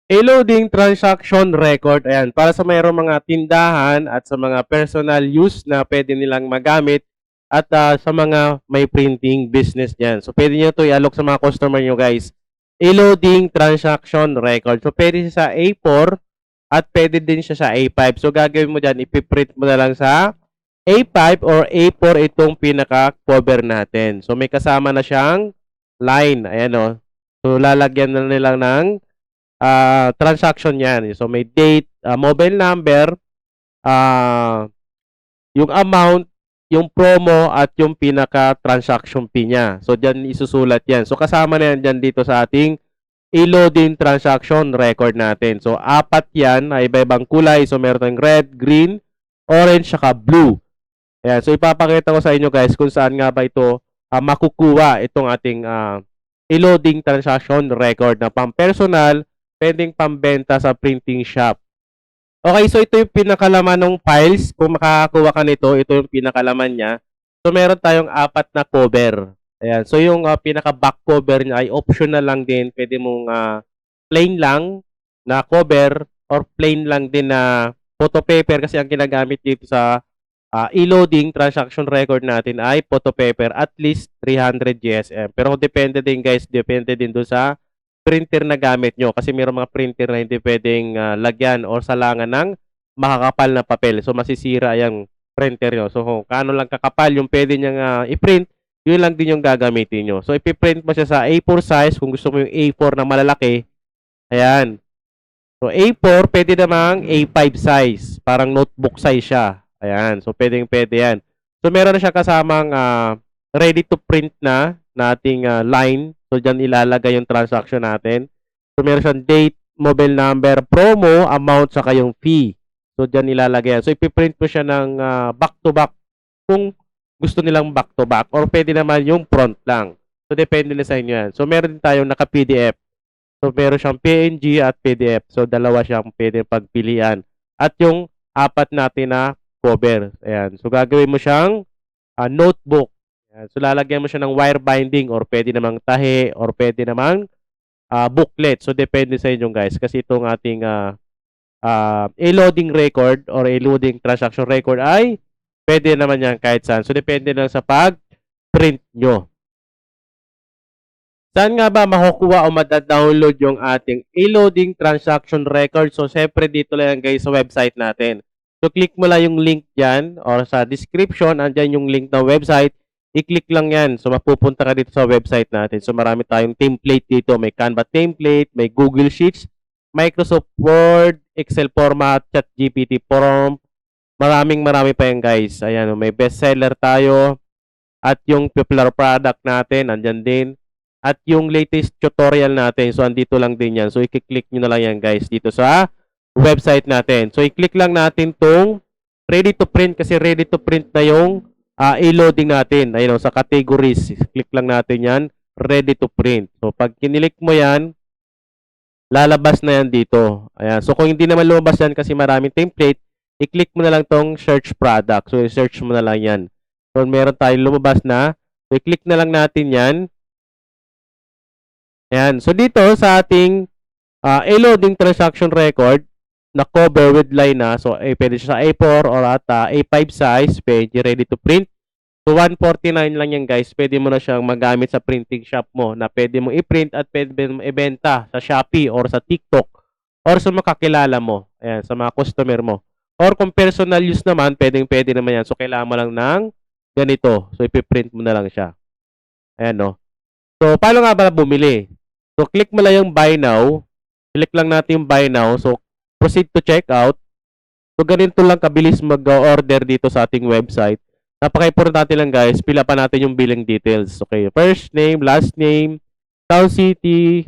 A-loading transaction record, ayan, para sa mayroong mga tindahan at sa mga personal use na pwede nilang magamit at sa mga may printing business dyan. So, pwede nyo ito i-alok sa mga customer nyo, guys. A-loading transaction record. So, pwede siya sa A4 at pwede din siya sa A5. So, gagawin mo dyan, ipiprint mo na lang sa A5 or A4 itong pinaka-cover natin. So, may kasama na siyang line. Ayan o. So, lalagyan na nilang ng transaction yan. So, may date, mobile number, yung amount, yung promo, at yung pinaka-transaction fee niya. So, dyan isusulat yan. So, kasama na yan dyan dito sa ating i-loading transaction record natin. So, apat yan na iba-ibang kulay. So, meron tayong red, green, orange, saka blue. Ayan. So, ipapakita ko sa inyo guys kung saan nga ba ito makukuha itong ating i-loading transaction record na pang-personal, pwedeng pambenta sa printing shop. Okay, so ito yung pinakalaman ng files. Kung makakakuha ka nito, ito yung pinakalaman niya. So, meron tayong apat na cover. Ayan. So, yung pinaka-back cover niya ay optional lang din. Pwede mong plain lang na cover or plain lang din na photo paper kasi ang ginagamit dito sa e-loading transaction record natin ay photo paper at least 300 GSM. Pero depende din guys, depende din doon sa printer na gamit nyo kasi mayroong mga printer na hindi pwedeng lagyan or salangan ng makakapal na papel. So, masisira yung printer nyo. So, kung kaano lang kakapal yung pwede nyang i-print, yun lang din yung gagamitin nyo. So, ipiprint mo siya sa A4 size. Kung gusto mo yung A4 na malalaki, ayan. So, A4, pwede namang A5 size. Parang notebook size siya. Ayan. So, pwede yan. So, meron na siya kasamang ready to print na ating line. So, dyan ilalagay yung transaction natin. So, meron siyang date, mobile number, promo, amount, saka yung fee. So, dyan ilalagay yan. So, ipiprint mo siya ng back-to-back kung gusto nilang back-to-back or pwede naman yung front lang. So, depende na sa inyo yan. So, meron din tayong naka-PDF. So, meron siyang PNG at PDF. So, dalawa siyang pwede pagpilian. At yung apat natin na cover. Ayan. So, gagawin mo siyang notebook. Ayan. So, lalagyan mo siya ng wire binding or pwede namang tahe or pwede namang booklet. So, depende sa inyo guys. Kasi itong ating e-loading record or e-loading transaction record ay pwede naman yan kahit saan. So, depende lang sa pag-print nyo. Saan nga ba makukuha o madadownload yung ating e-loading transaction record? So, syempre dito lang guys sa website natin. So, click mo lang yung link dyan or sa description, andyan yung link ng website. I-click lang yan. So, mapupunta ka dito sa website natin. So, marami tayong template dito. May Canva template, may Google Sheets, Microsoft Word, Excel format, ChatGPT prompt. Marami pa yan guys. Ayan, may bestseller tayo. At yung popular product natin, andyan din. At yung latest tutorial natin, so andito lang din yan. So, i-click nyo na lang yan guys dito sa website natin. So, i-click lang natin tong ready to print kasi ready to print na yung e-loading natin. Ayun, sa categories. Click lang natin yan, ready to print. So, pag kinilik mo yan, lalabas na yan dito. Ayan. So, kung hindi naman lumabas yan kasi maraming template, i-click mo na lang tong search product. So, i-search mo na lang yan. So, meron tayong lumabas na. So, i-click na lang natin yan. Ayan. So, dito sa ating e-loading transaction record na cover with line na. So, pwede siya sa A4 or at A5 size. Pwede ready to print. So, 149 lang yan guys. Pwede mo na siyang magamit sa printing shop mo na pwede mo i-print at pwede mo ibenta sa Shopee or sa TikTok or sa makakilala mo. Ayan, sa mga customer mo. Or kung personal use naman, pwede naman yan. So, kailangan mo lang ng ganito. So, ipiprint mo na lang siya. Ayan, no. So, paano nga ba bumili? So, click mo lang yung buy now. Click lang natin yung buy now. So, proceed to checkout. So, ganito lang kabilis mag-order dito sa ating website. Napaka-importante lang guys, pila pa natin yung billing details. Okay, first name, last name, town, city,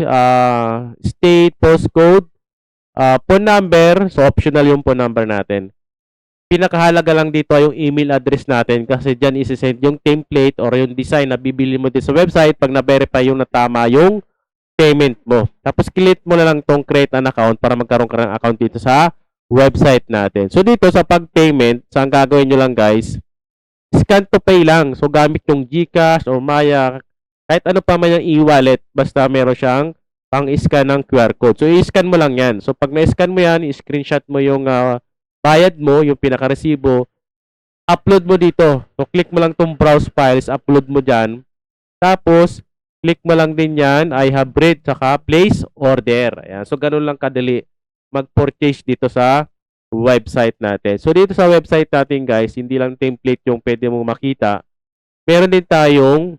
state, postcode, phone number. So, optional yung phone number natin. Pinakahalaga lang dito ay yung email address natin kasi dyan isi-send yung template or yung design na bibili mo dito sa website pag na-verify yung natama yung payment mo. Tapos, click mo na lang tong create an account para magkaroon ka ng account dito sa website natin. So, dito sa pag-payment, saan gagawin nyo lang guys? Scan to pay lang. So, gamit yung GCash or Maya, kahit ano pa man yung e-wallet, basta meron siyang pang-scan ng QR code. So, i-scan mo lang yan. So, pag na-scan mo yan, i-screenshot mo yung bayad mo, yung pinaka-resibo, upload mo dito. So, click mo lang tong browse files, upload mo dyan. Tapos, click mo lang din yan, I have read, saka place order. Ayan. So, ganun lang kadali mag-purchase dito sa website natin. So, dito sa website natin, guys, hindi lang template yung pwede mong makita. Meron din tayong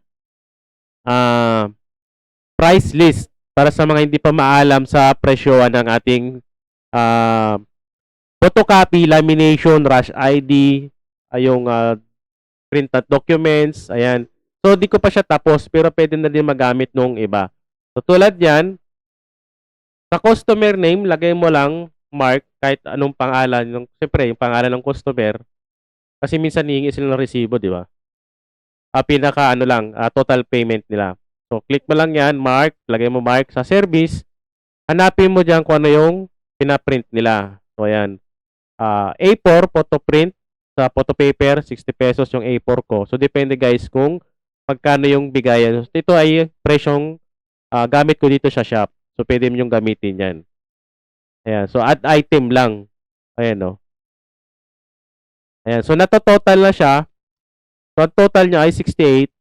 price list para sa mga hindi pa maalam sa presyohan ng ating photocopy, lamination, rush ID, yung printed documents, ayan. So, di ko pa siya tapos, pero pwede na din magamit nung iba. So, tulad yan, sa customer name, lagay mo lang Mark, kahit anong pangalan. Siyempre, yung pangalan ng customer. Kasi minsan hihingi sila ng resibo, di ba? Pinaka ano lang, total payment nila. So, click mo lang yan, Mark, lagay mo Mark sa service. Hanapin mo dyan kung ano yung pinaprint nila. So, ayan. A4, photo print, sa photo paper, 60 pesos yung A4 ko. So, depende guys kung magkano yung bigayan. So, ito ay presyong gamit ko dito sa shop. So, pwede mo yung gamitin yan. Ayan. So, add item lang. Ayan, no. Ayan. So, natototal na siya. So, ang total niya ay 68.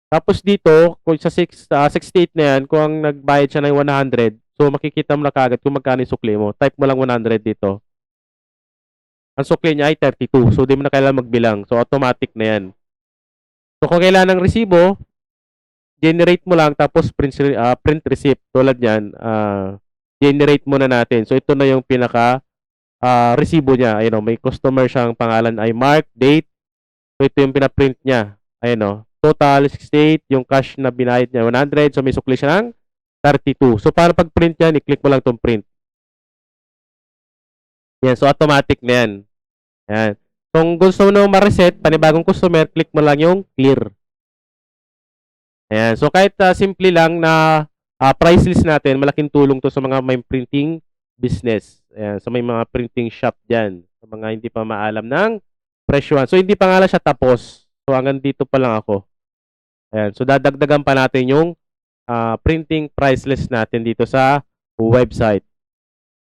Tapos dito, kung sa 68 na yan, kung ang nagbayad siya ng 100, so makikita mo na kagad kung magkano yung sukli mo. Type mo lang 100 dito. Ang sukli niya ay 32. So, di mo na kailangan magbilang. So, automatic na yan. So, kung kailangan ng resibo, generate mo lang tapos print receipt. Tulad yan, generate muna natin. So, ito na yung pinaka resibo niya. Ayun o, may customer siyang pangalan ay Mark, date. So, ito yung pinaprint niya. Ayun o, total 68, yung cash na binayad niya 100. So, may sukli siya ng 32. So, para pag-print yan, i-click mo lang itong print. Yan, so automatic na yan. Yan. Kung gusto mo na ma-reset, panibagong customer, click mo lang yung clear. Ayan. So, kahit simple lang na price list natin, malaking tulong to sa mga may printing business. Ayan. So, may mga printing shop dyan. Sa mga hindi pa maalam ng presyohan. So, hindi pa nga lang siya tapos. So, hanggang dito pa lang ako. Ayan. So, dadagdagan pa natin yung printing price list natin dito sa website.